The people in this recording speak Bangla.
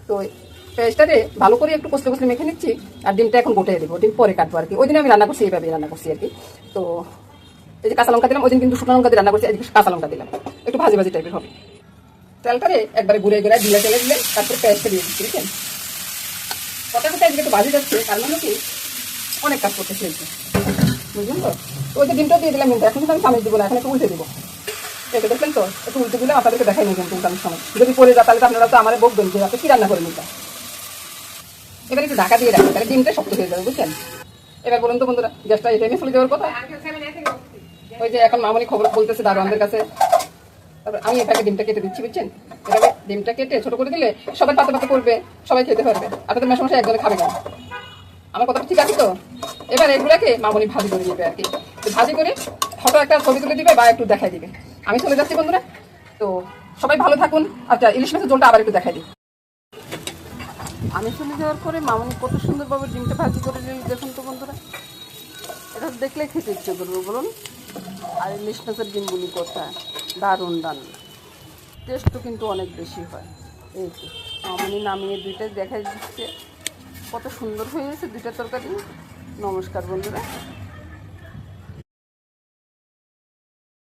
তো পেঁয়াজটারে ভালো করে একটু কষলে কষলে মেখে নিচ্ছি, আর ডিমটা এখন গোটে দেবো, ডিম পরে কাটবো আর কি। ওই দিন আমি রান্না করছি এইভাবেই রান্না করছি আর কি। তো এই যে কাঁচা লঙ্কা দিলাম, ওই দিন কিন্তু শুকনো লঙ্কা দিয়ে রান্না করছি, আজকে কাঁচা লঙ্কা দিলাম, একটু ভাজি ভাজি টাইপের হবে। তেলটারে একবারে ঘুরে ঘুরে দিলে তেলে দিলে তারপরে পেঁয়াজটা দিয়ে দিচ্ছি, বুঝছেন। কথা কথা আজকে একটু ভাজি যাচ্ছে, কারণ হলো কি অনেক কাজ করতে চলছে, বুঝলেন তো। ওই যে ডিমটা দিয়ে দিলাম, কিন্তু এখন কিন্তু আমি চামচ দিব না, এখন একটু উল্টে দিব। এটা দেখলেন তো, একটু উল্টে দিলাম, আপনাদেরকে দেখাই নেই কিন্তু উল্টানোর সময় যদি পড়ে যায় তাহলে আপনারা তো আমার বকবেন যে আপনি কি রান্না করেন এটা। এবার একটু ঢাকা দিয়ে রাখবেন, তাহলে ডিমটা শক্ত হয়ে যাবে, বুঝছেন। এবার বলুন তো বন্ধুরা, গ্যাসটা এই টাইমে চলে যাওয়ার কথা। ওই যে এখন মামনি খবর বলতেছে দারোয়ানদের কাছে, তারপর আমি এটাকে ডিমটা কেটে দিচ্ছি, বুঝছেন। এভাবে ডিমটা কেটে ছোট করে দিলে সবাই পাতে পাতে করবে, সবাই খেতে পারবে। আপনাদের মেশামশাই একজনে খাবে কেন? আমার কথা ঠিক আছে তো। এবার এগুলাকে মামনি ভাজি করে দিবে আর কি, ভাজি করে ফটো একটা ছবি তুলে দিবে বা একটু দেখাই দিবে। আমি চলে যাচ্ছি বন্ধুরা, তো সবাই ভালো থাকুন। আচ্ছা, ইলিশ মাছের ঝোলটা আবার একটু দেখাই দিই। আমি চলে যাওয়ার পরে মামনি কত সুন্দরভাবে ডিমটা ভাজি করে দিল, দেখুন তো বন্ধুরা। এটা দেখলে খেতে ইচ্ছে করবে বলুন। আর ইলিশ মাছের ডিমগুলি কোথায় দারুণ রান্না, টেস্টও কিন্তু অনেক বেশি হয়। এই যে মামনি নামিয়ে দুইটা দেখাই দিচ্ছে, কত সুন্দর হয়ে গেছে দুইটা তরকারি। নমস্কার বন্ধুরা।